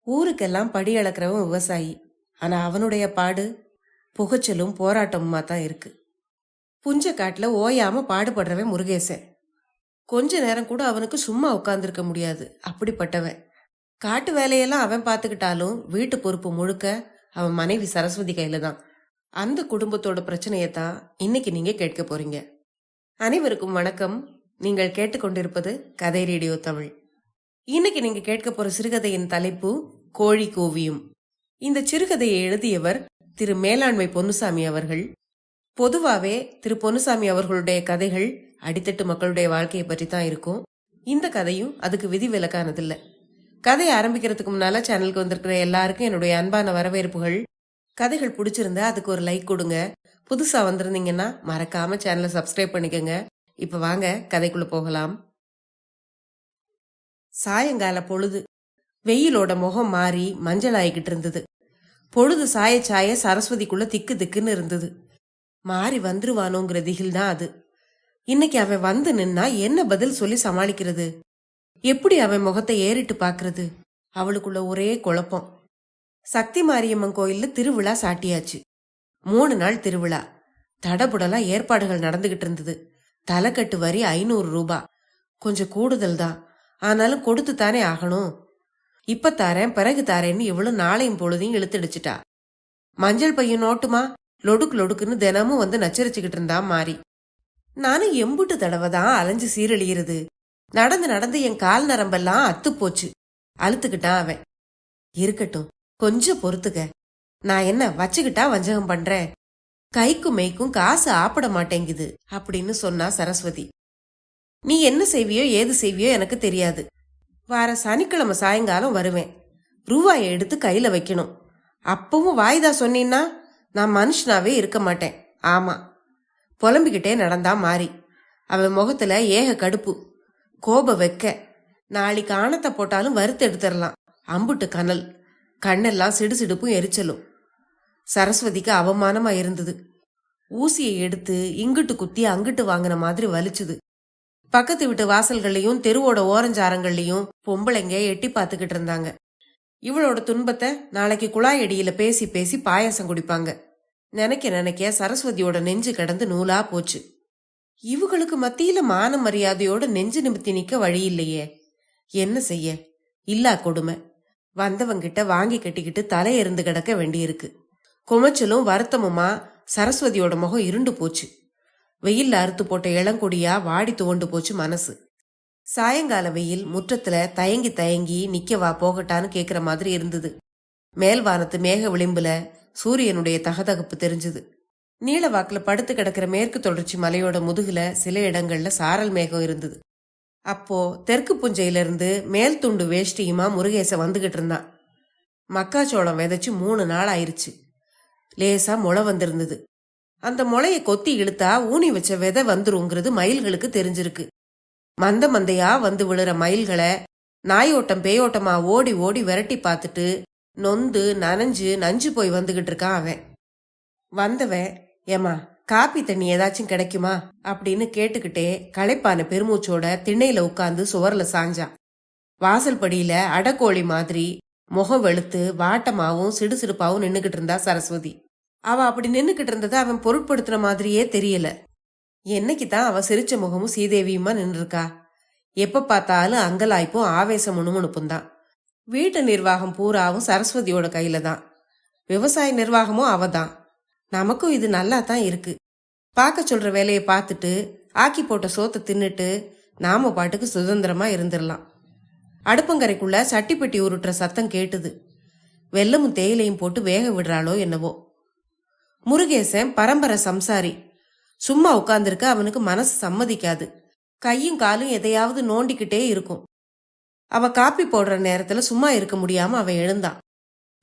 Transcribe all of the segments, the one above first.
ஊருக்கெல்லாம் படி அளக்கிறவன் விவசாயி. ஆனா அவனுடைய பாடு புகைச்சலும் போராட்டமுமா தான் இருக்கு. புஞ்ச காட்டுல ஓயாம பாடுபடுறவன் முருகேசன். கொஞ்ச நேரம் கூட அவனுக்கு சும்மா உட்கார்ந்துருக்க முடியாது. அப்படிப்பட்டவன். காட்டு வேலையெல்லாம் அவன் பார்த்துக்கிட்டாலும் வீட்டு பொறுப்பு முழுக்க அவன் மனைவி சரஸ்வதி கையில தான். அந்த குடும்பத்தோட பிரச்சனையத்தான் இன்னைக்கு நீங்க கேட்க போறீங்க. அனைவருக்கும் வணக்கம். நீங்கள் கேட்டுக்கொண்டிருப்பது கதை ரேடியோ தமிழ். இன்னைக்கு நீங்க கேட்க போற சிறுகதையின் தலைப்பு கோழி கோவியும். இந்த சிறுகதையை எழுதியவர் திரு மேலாண்மை பொன்னுசாமி அவர்கள். பொதுவாவே திரு பொன்னுசாமி அவர்களுடைய கதைகள் அடித்தட்டு மக்களுடைய வாழ்க்கையை பற்றி தான் இருக்கும். இந்த கதையும் அதுக்கு விதிவிலக்கானதில்லை. கதையை ஆரம்பிக்கிறதுக்கு முன்னால சேனலுக்கு வந்திருக்கிற எல்லாருக்கும் என்னுடைய அன்பான வரவேற்புகள். கதைகள் பிடிச்சிருந்தா அதுக்கு ஒரு லைக் கொடுங்க. புதுசா வந்திருந்தீங்கன்னா மறக்காம சேனலை சப்ஸ்கிரைப் பண்ணிக்கோங்க. இப்ப வாங்க கதைக்குள்ள போகலாம். சாயங்கால பொழுது. வெயிலோட முகம் மாறி மஞ்சள் ஆகிக்கிட்டு இருந்தது. பொழுது சாய சாய சரஸ்வதிக்குள்ள திக்கு திக்குன்னு இருந்தது. மாறி வந்துருவானோங்கிற திகில் தான் அது. இன்னைக்கு அவன் வந்து நின்னா என்ன பதில் சொல்லி சமாளிக்கிறது? எப்படி அவன் முகத்தை ஏறிட்டு பாக்குறது? அவளுக்குள்ள ஒரே குழப்பம். சக்தி மாரியம்மன் கோயில்ல திருவிழா சாட்டியாச்சு. 3 நாள் திருவிழா. தடபுடலா ஏற்பாடுகள் நடந்துகிட்டு இருந்தது. தலைக்கட்டு வரி 500 ரூபாய். கொஞ்சம் கூடுதல் தான். ஆனாலும் கொடுத்து தானே ஆகணும். இப்ப தாரேன் பிறகு தாரேன்னு இவ்வளவு நாளையும் பொழுதையும் இழுத்துடிச்சிட்டா. மஞ்சள் பையன் நோட்டுமா லொடுக்கு லொடுக்குன்னு தினமும் வந்து நச்சரிச்சுக்கிட்டு இருந்தா மாறி. நானும் எம்புட்டு தடவை தான் அலைஞ்சு சீரழியிறது. நடந்து நடந்து என் கால் நரம்பெல்லாம் அத்து போச்சு. அழுத்துக்கிட்டான் அவன். இருக்கட்டும், கொஞ்சம் பொறுத்துக்க. நான் என்ன வச்சுக்கிட்டா வஞ்சகம் பண்றேன்? கைக்கும் மெய்க்கும் காசு ஆப்பிட மாட்டேங்குது அப்படின்னு சொன்னா சரஸ்வதி. நீ என்ன செய்வியோ ஏது செய்வியோ எனக்கு தெரியாது. வார சனிக்கிழமை சாயங்காலம் வருவேன். ரூபாயை எடுத்து கையில வைக்கணும். அப்பவும் வாய்தா சொன்னீன்னா நான் மனுஷனாவே இருக்க மாட்டேன். ஆமா, புலம்பிக்கிட்டே நடந்தா மாறி. அவன் முகத்துல ஏக கடுப்பு, கோப வெக்க. நாளைக்கு ஆணத்தை போட்டாலும் வறுத்து எடுத்துடலாம். அம்புட்டு கனல். கண்ணெல்லாம் சிடுசிடுப்பும் எரிச்சலும். சரஸ்வதிக்கு அவமானமா இருந்தது. ஊசியை எடுத்து இங்கிட்டு குத்தி அங்கிட்டு வாங்கின மாதிரி வலிச்சுது. பக்கத்து வீட்டு வாசல்கள்லயும் தெருவோட ஓரஞ்சாரங்கள்லயும் பொம்பளைங்க எட்டி பார்த்துக்கிட்டு இருந்தாங்க. இவளோட துன்பத்தை நாளைக்கு குழாய் அடியில பேசி பேசி பாயாசம் குடிப்பாங்க. நினைக்க நினைக்க சரஸ்வதியோட நெஞ்சு கடந்து நூலா போச்சு. இவங்களுக்கு மத்தியில மான மரியாதையோட நெஞ்சு நிமித்தி நிக்க வழி இல்லையே. என்ன செய்ய? இல்லா கொடுமை. வந்தவங்கிட்ட வாங்கி கட்டிக்கிட்டு தலையெறிந்து கிடக்க வேண்டியிருக்கு. குமைச்சலும் வருத்தமுமா சரஸ்வதியோட முகம் இருண்டு போச்சு. வெயில்ல அறுத்து போட்ட இளங்கொடியா வாடி துவண்டு போச்சு மனசு. சாயங்கால வெயில் முற்றத்துல தயங்கி தயங்கி நிக்கவா போகட்டான்னு கேக்குற மாதிரி இருந்தது. மேல்வானத்து மேக விளிம்புல சூரியனுடைய தகதகப்பு தெரிஞ்சது. நீளவாக்குல படுத்து கிடக்கிற மேற்கு தொடர்ச்சி மலையோட முதுகுல சில இடங்கள்ல சாரல் மேகம் இருந்தது. அப்போ தெற்கு புஞ்சையிலிருந்து மேல் துண்டு வேஷ்டியுமா முருகேச வந்துகிட்டு இருந்தான். மக்காச்சோளம் விதைச்சு 3 நாள் ஆயிருச்சு. லேசா முளை வந்திருந்தது. அந்த முளைய கொத்தி இழுத்தா ஊனி வச்ச விதை வந்துருங்கிறது மயில்களுக்கு தெரிஞ்சிருக்கு. மந்த மந்தையா வந்து விழுற மயில்களை நாயோட்டம் பேயோட்டமா ஓடி ஓடி விரட்டி பார்த்துட்டு நொந்து நனைஞ்சு நஞ்சு போய் வந்துகிட்டு இருக்கான் அவன். வந்தவன், ஏமா காப்பி தண்ணி ஏதாச்சும் கிடைக்குமா அப்படின்னு கேட்டுக்கிட்டே களைப்பான பெருமூச்சோட திண்ணையில உட்கார்ந்து சுவர்ல சாஞ்சான். வாசல் படியில அடக்கோழி மாதிரி முகம் வெளுத்து வாட்டமாவும் சிடுசிடுப்பாவும் நின்னுகிட்டு இருந்தா சரஸ்வதி. அவ அப்படி நின்னுகிட்டு இருந்ததை அவன் பொருட்படுத்துற மாதிரியே தெரியல. என்னைக்குதான் அவ சிரிச்ச முகமும் சீதேவியுமா நின்று இருக்கா. எப்ப பார்த்தாலும் அங்கலாய்ப்பும் ஆவேசம் முணுமுணுப்பும் தான். வீட்டு நிர்வாகம் பூராவும் சரஸ்வதியோட கையில தான். விவசாய நிர்வாகமும் அவதான். நமக்கும் இது நல்லா தான் இருக்கு. பார்க்க சொல்ற வேலையை பார்த்துட்டு ஆக்கி போட்ட சோத்தை தின்னுட்டு நாம பாட்டுக்கு சுதந்திரமா இருந்துடலாம். அடுப்பங்கரைக்குள்ள சட்டிப்பெட்டி உருட்டுற சத்தம் கேட்டுது. வெல்லமும் தேயிலையும் போட்டு வேக விடுறாளோ என்னவோ. முருகேசன் பரம்பரை சம்சாரி. சும்மா உட்கார்ந்துருக்க அவனுக்கு மனசு சம்மதிக்காது. கையும் காலும் எதையாவது நோண்டிக்கிட்டே இருக்கும். அவ காப்பி போடுற நேரத்துல சும்மா இருக்க முடியாம அவன் எழுந்தான்.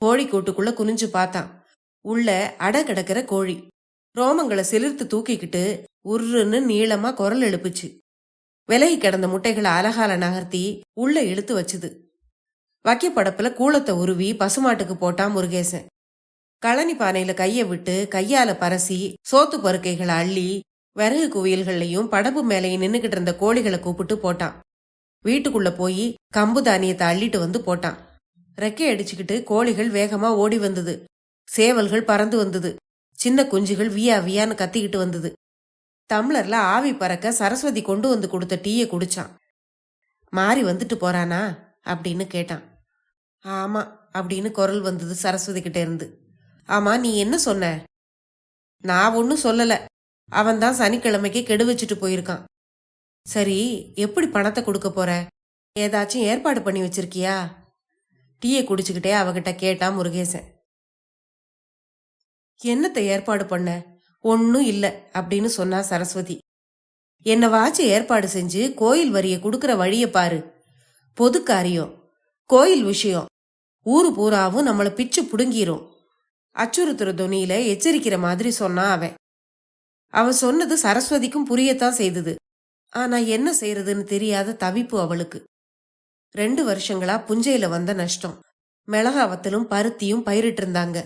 கோழி கூட்டுக்குள்ள குனிஞ்சு பார்த்தான். உள்ள அட கிடக்கிற கோழி ரோமங்களை சிலிர்த்து தூக்கிக்கிட்டு உருன்னு நீளமா குரல் எழுப்புச்சு. விலகி கிடந்த முட்டைகளை அலகால நகர்த்தி உள்ள இழுத்து வச்சுது. வக்கிப்படப்புல கூளத்தை உருவி பசுமாட்டுக்கு போட்டான் முருகேசன். களனி பானையில கைய விட்டு கையால பரசி சோத்து பருக்கைகளை அள்ளி விறகு குவியல்கள்லையும் படப்பு மேலையும் நின்னுகிட்டு இருந்த கோழிகளை கூப்பிட்டு போட்டான். வீட்டுக்குள்ள போய் கம்பு தானியத்தை அள்ளிட்டு வந்து போட்டான். ரெக்கை அடிச்சுக்கிட்டு கோழிகள் வேகமா ஓடி வந்தது. சேவல்கள் பறந்து வந்தது. சின்ன குஞ்சுகள் வியா வியான்னு கத்திக்கிட்டு வந்தது. டம்ளர்ல ஆவி பறக்க சரஸ்வதி கொண்டு வந்து கொடுத்த டீயை குடிச்சான். மாறி வந்துட்டு போறானா அப்படின்னு கேட்டான். ஆமா அப்படின்னு குரல் வந்தது சரஸ்வதி கிட்ட இருந்து. ஆமா, நீ என்ன சொன்ன? நான் ஒன்னும் சொல்லல. அவன் தான் சனிக்கிழமைக்கு கெடு வச்சுட்டு போயிருக்கான். சரி, எப்படி பணத்தை கொடுக்க போற? ஏதாச்சும் ஏற்பாடு பண்ணி வச்சிருக்கியா? டீயை குடிச்சுக்கிட்டே அவகிட்ட கேட்டான் முருகேசன். என்னத்தை ஏற்பாடு பண்ண? ஒன்னும் இல்ல அப்படின்னு சொன்னா சரஸ்வதி. என்னவாச்சும் ஏற்பாடு செஞ்சு கோயில் வரிய குடுக்கற வழிய பாரு. பொது காரியம், கோயில் விஷயம், ஊரு பூராவும் நம்மள பிச்சு புடுங்கிரும். அச்சுறுத்துற துணியில எச்சரிக்கிற மாதிரி சொன்னா அவன் சொன்னது சரஸ்வதிக்கும் புரியத்தான் செய்தது. ஆனா என்ன செய்யறதுன்னு தெரியாத தவிப்பு அவளுக்கு. 2 வருஷங்களா புஞ்சையில வந்த நஷ்டம். மிளகாவத்தலும் பருத்தியும் பயிரிட்டு இருந்தாங்க.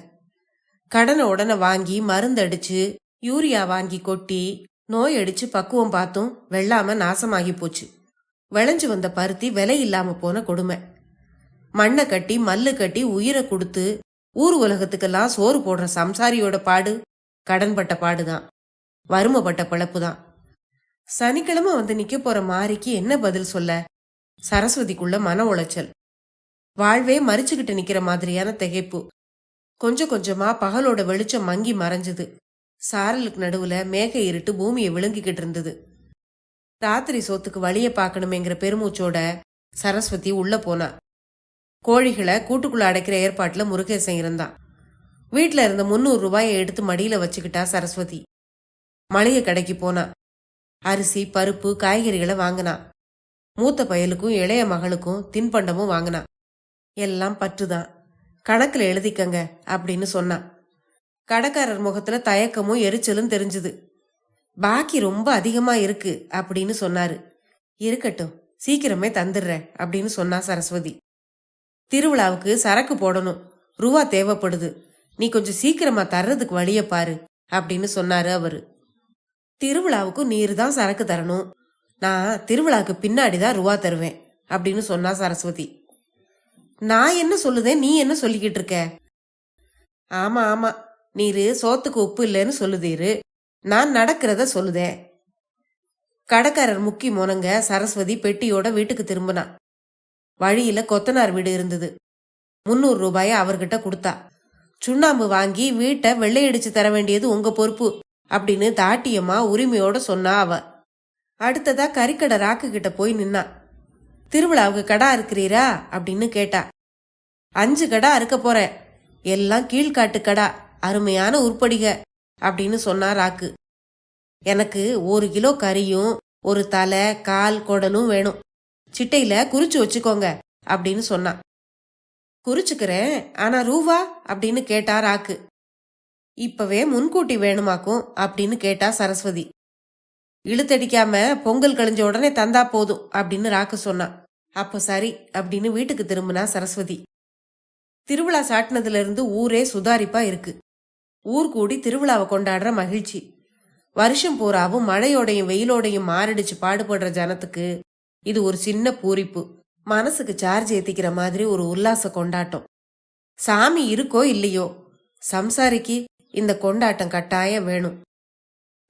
கடனை உடனே வாங்கி மருந்தடிச்சு யூரியா வாங்கி கொட்டி நோய் அடிச்சு பக்குவம் பார்த்தும் வெள்ளாம நாசமாகி போச்சு. விளைஞ்சு வந்த பருத்தி விலை இல்லாம போன கொடுமை. மண்ணை கட்டி மல்லு கட்டி உயிரை கொடுத்து ஊர் உலகத்துக்கெல்லாம் சோறு போடுற சம்சாரியோட பாடு கடன்பட்ட பாடுதான், வறுமைப்பட்ட பிழப்புதான். சனிக்கிழமை வந்து நிக்க போற மாரிக்கு என்ன பதில் சொல்ல? சரஸ்வதிக்குள்ள மன உளைச்சல். வாழ்வே மறிச்சுக்கிட்டு நிக்கிற மாதிரியான திகைப்பு. கொஞ்சம் கொஞ்சமா பகலோட வெளிச்சம் மங்கி மறைஞ்சது. சாரலுக்கு நடுவுல மேக இருட்டு பூமியை விழுங்கிக்கிட்டு இருந்தது. ராத்திரி சோத்துக்கு வழிய பாக்கணுமேங்கிற பெருமூச்சோட சரஸ்வதி உள்ள போனா. கோழிகளை கூட்டுக்குள்ள அடைக்கிற ஏற்பாட்டுல முருகேசன் இருந்தான். வீட்டுல இருந்த 300 ரூபாயை எடுத்து மடியில வச்சுக்கிட்டா சரஸ்வதி. மளிகை கடைக்கு போனா. அரிசி பருப்பு காய்கறிகளை வாங்கினா. மூத்த பயலுக்கும் இளைய மகளுக்கும் தின்பண்டமும் வாங்கினா. எல்லாம் பற்றுதான், கணக்குல எழுதிக்கங்க அப்படின்னு சொன்னா. கடைக்காரர் முகத்துல தயக்கமும் எரிச்சலும் தெரிஞ்சுது. பாக்கி ரொம்ப அதிகமா இருக்கு அப்படின்னு சொன்னாரு. இருக்கட்டும், சீக்கிரமே தந்துடுறேன் அப்படின்னு சொன்னா சரஸ்வதி. திருவிழாவுக்கு சரக்கு போடணும், ரூபா தேவைப்படுது, நீ கொஞ்சம் சீக்கிரமா தர்றதுக்கு வழிய பாரு அப்படின்னு சொன்னாரு அவரு. திருவிழாவுக்கு நீர் தான் சரக்கு தரணும், நான் திருவிழாவுக்கு பின்னாடிதான் ரூபா தருவேன் அப்படின்னு சொன்னா சரஸ்வதி. நான் என்ன சொல்லுதேன், நீ என்ன சொல்லிக்கிட்டு இருக்க? ஆமா ஆமா, நீரு சோத்துக்கு உப்பு இல்லைன்னு சொல்லுதீரு, நான் நடக்கிறத சொல்லுதேன். கடைக்காரர் முக்கி மோனங்க சரஸ்வதி பெட்டியோட வீட்டுக்கு திரும்பினா. வழியில கொத்தனார் வீடு இருந்தது. 300 ரூபாய அவர்கிட்ட கொடுத்தா. சுண்ணாம்பு வாங்கி வீட்டை வெள்ளையடிச்சு தர வேண்டியது உங்க பொறுப்பு அப்படின்னு தாட்டியம்மா உரிமையோட சொன்னா அவ. அடுத்ததா கறிக்கடை ராக்கு கிட்ட போய் நின்னா. திருவிழாவுக்கு கடா இருக்கிறீரா அப்படின்னு கேட்டா. 5 கடா அறுக்க போறேன், எல்லாம் கீழ்காட்டு கடா, அருமையான உருப்படிக அப்படின்னு சொன்னா ராக்கு. எனக்கு 1 கிலோ கறியும் 1 தலை கால் குடலும் வேணும், சிட்டையில குறிச்சு வச்சுக்கோங்க அப்படின்னு சொன்னா. குறிச்சுக்கிறேன், ஆனா ரூவா அப்படின்னு கேட்டா ராக்கு. இப்பவே முன்கூட்டி வேணுமாக்கும் அப்படின்னு கேட்டா சரஸ்வதி. இழுத்தடிக்காம பொங்கல் கழிஞ்ச உடனே தந்தா போதும் அப்படின்னு ராக்கு சொன்னா. அப்ப சரி அப்படின்னு வீட்டுக்கு திரும்பினா சரஸ்வதி. திருவிழா சாட்டினதுல இருந்து ஊரே சுதாரிப்பா இருக்கு. ஊர் கூடி திருவிழாவை கொண்டாடுற மகிழ்ச்சி. வருஷம் பூராவும் மழையோடையும் வெயிலோடையும் மாரடிச்சு பாடுபடுற ஜனத்துக்கு இது ஒரு சின்ன பூரிப்பு. மனசுக்கு சார்ஜ் ஏத்திக்கிற மாதிரி ஒரு உல்லாச கொண்டாட்டம். சாமி இருக்கோ இல்லையோ, சம்சாரிக்கு இந்த கொண்டாட்டம் கட்டாயம் வேணும்.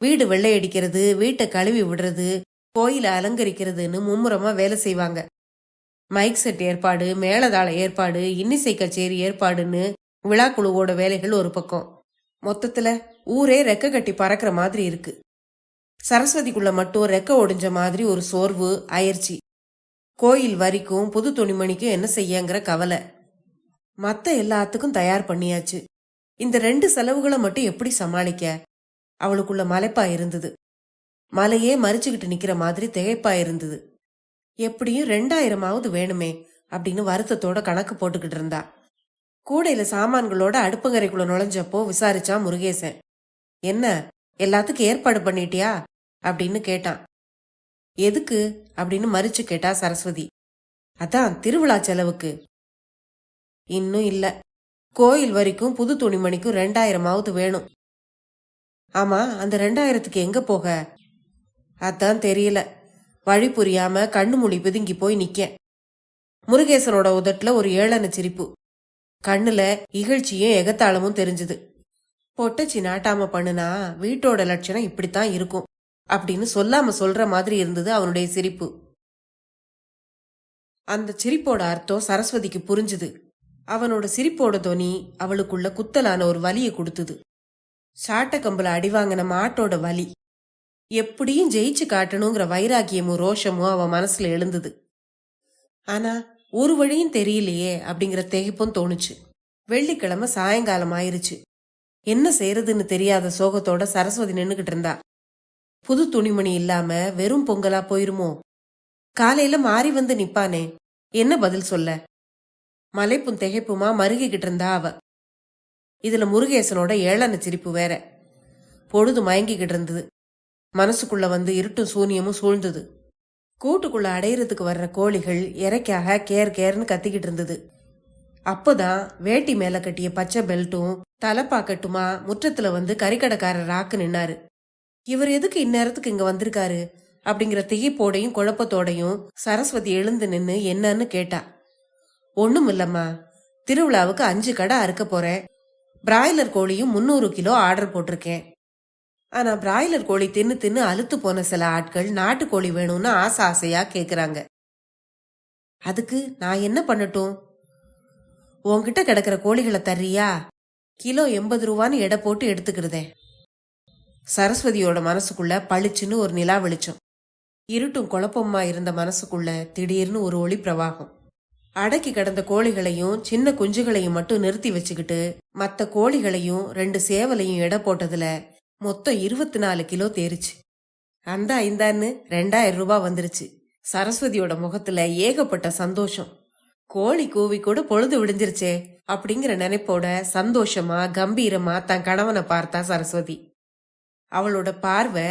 வீடு வெள்ளையடிக்கிறது, வீட்டை கழுவி விடுறது, கோயில அலங்கரிக்கிறதுன்னு மும்முரமா வேலை செய்வாங்க. மைக் செட் ஏற்பாடு, மேளதாள ஏற்பாடு, இன்னிசை கச்சேரி ஏற்பாடுன்னு விழாக்குழுவோட வேலைகள் ஒரு பக்கம். மொத்தத்துல ஊரே ரெக்க கட்டி பறக்கிற மாதிரி இருக்கு. சரஸ்வதிக்குள்ள மட்டும் ரெக்க ஒடிஞ்ச மாதிரி ஒரு சோர்வு, அயற்சி. கோயில் வரிக்கும் புது துணிமணிக்கும் என்ன செய்யங்கிற கவலை. மத்த எல்லாத்துக்கும் தயார் பண்ணியாச்சு. இந்த 2 செலவுகளை மட்டும் எப்படி சமாளிக்க? அவளுக்குள்ள மலைப்பா இருந்தது. மலையே மறிச்சுக்கிட்டு நிக்கிற மாதிரி திகைப்பா இருந்தது. எப்படியும் 2000ஆவது வேணுமே அப்படின்னு வருத்தத்தோட கணக்கு போட்டுக்கிட்டு இருந்தா. கூடையில சாமான்களோட அடுப்பங்கரைக்குள்ள நுழைஞ்சப்போ விசாரிச்சான் முருகேசன். என்ன, எல்லாத்துக்கும் ஏற்பாடு பண்ணிட்டியா அப்படின்னு கேட்டான். எதுக்கு அப்படின்னு மறிச்சு கேட்டா சரஸ்வதி. அதான் திருவிழா செலவுக்கு. இன்னும் இல்ல, கோயில் வரைக்கும் புது துணிமணிக்கும் 2000ஆவது வேணும். ஆமா, அந்த 2000த்துக்கு எங்க போக? அதான் தெரியல, வழி புரியாம கண்ணு மொழி பிதுங்கி போய் நிக்க. முருகேசனோட உதட்டுல ஒரு ஏளன சிரிப்பு, கண்ணுல இகழ்ச்சியும் எகத்தாளமும் தெரிஞ்சுது. பொட்டச்சி நாட்டாம பண்ணுனா வீட்டோட லட்சணம் இப்படித்தான் இருக்கும் அப்படின்னு சொல்லாம சொல்ற மாதிரி இருந்தது அவனுடைய சிரிப்பு. அந்த சிரிப்போட அர்த்தம் சரஸ்வதிக்கு புரிஞ்சுது. அவனோட சிரிப்போட தொனி அவளுக்குள்ள குத்தலான ஒரு வலியை கொடுத்தது. சாட்ட கம்புல அடிவாங்கின மாட்டோட வலி. எப்படியும் ஜெயிச்சு காட்டணுங்கிற வைராக்கியமும் ரோஷமும் அவன் மனசுல எழுந்தது. ஆனா ஒரு வழியும் தெரியலையே அப்படிங்கிற திகைப்பும் தோணுச்சு. வெள்ளிக்கிழமை சாயங்காலம் ஆயிருச்சு. என்ன செய்யறதுன்னு தெரியாத சோகத்தோட சரஸ்வதி நின்னுகிட்டு இருந்தா. புது துணிமணி இல்லாம வெறும் பொங்கலா போயிருமோ? காலையில மாறி வந்து நிப்பானே, என்ன பதில் சொல்ல? மலைப்பும் திகைப்புமா மருகிக்கிட்டு இருந்தா அவ. இதுல முருகேசனோட ஏளன சிரிப்பு வேற. பொழுது மயங்கிக்கிட்டு இருந்தது. மனசுக்குள்ள வந்து இருட்டும் சூனியமும் சூழ்ந்தது. கூட்டுக்குள்ள அடையிறதுக்கு வர்ற கோழிகள் இறைக்காக கேர் கேர்னு கத்திக்கிட்டு இருந்தது. அப்போதான் வேட்டி மேல கட்டிய பச்சை பெல்ட்டும் தலைப்பாக்கட்டுமா முற்றத்துல வந்து கறிக்கடைக்காரர் ராக்கு நின்னாரு. இவர் எதுக்கு இந்நேரத்துக்கு இங்க வந்திருக்காரு அப்படிங்கிற திகைப்போடையும் குழப்பத்தோடையும் சரஸ்வதி எழுந்து நின்னு என்னன்னு கேட்டா. ஒண்ணும் இல்லம்மா, திருவிழாவுக்கு 5 கடை அறுக்க போறேன். பிராய்லர் கோழியும் 300 கிலோ ஆர்டர் போட்டிருக்கேன். ஆனா பிராய்லர் கோழி தின்னு தின்னு அலுத்து போன சில ஆட்கள் நாட்டுக்கோழி வேணும்னு ஆசை ஆசையா கேக்குறாங்க. அதுக்கு நான் என்ன பண்ணட்டும்? உன்கிட்ட கிடக்கிற கோழிகளை தர்றியா? கிலோ 80 ரூபான்னு எடை போட்டு எடுத்துக்கிடுதேன். சரஸ்வதியோட மனசுக்குள்ள பளிச்சுன்னு ஒரு நிலா வெளிச்சம். இருட்டும் குழப்பமா இருந்த மனசுக்குள்ள திடீர்னு ஒரு ஒளி பிரவாகம். அடக்கி கிடந்த கோழிகளையும் சின்ன குஞ்சுகளையும் மட்டும் நிறுத்தி வச்சுக்கிட்டு மத்த கோழிகளையும் 2 சேவலையும் எடை போட்டதுல மொத்தம் 24 கிலோ தேறிச்சு. அந்த ஐந்தான்னு 2000 ரூபாய் வந்துருச்சு. சரஸ்வதியோட முகத்துல ஏகப்பட்ட சந்தோஷம். கோழி கூவி கூட பொழுது விடிஞ்சிருச்சே அப்படிங்கிற நினைப்போட சந்தோஷமா கம்பீரமா தன் கணவனை பார்த்தா சரஸ்வதி. அவளோட பார்வை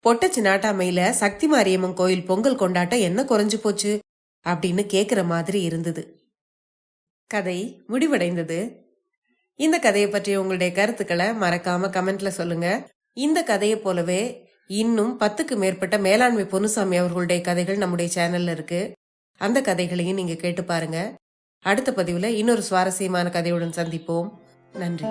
பொட்டச்சி நாட்டாமையில சக்தி மாரியம்மன் கோயில் பொங்கல் கொண்டாட்டம் என்ன குறைஞ்சு போச்சு அப்படின்னு கேக்குற மாதிரி இருந்தது. கதை முடிவடைந்தது. இந்த கதையை பற்றி உங்களுடைய கருத்துக்களை மறக்காம கமெண்ட்ல சொல்லுங்க. இந்த கதையை போலவே இன்னும் 10க்கு மேற்பட்ட மேலாண்மை பொன்னுசாமி அவர்களுடைய கதைகள் நம்முடைய சேனல்ல இருக்கு. அந்த கதைகளையும் நீங்க கேட்டு பாருங்க. அடுத்த பதிவுல இன்னொரு சுவாரஸ்யமான கதையுடன் சந்திப்போம். நன்றி.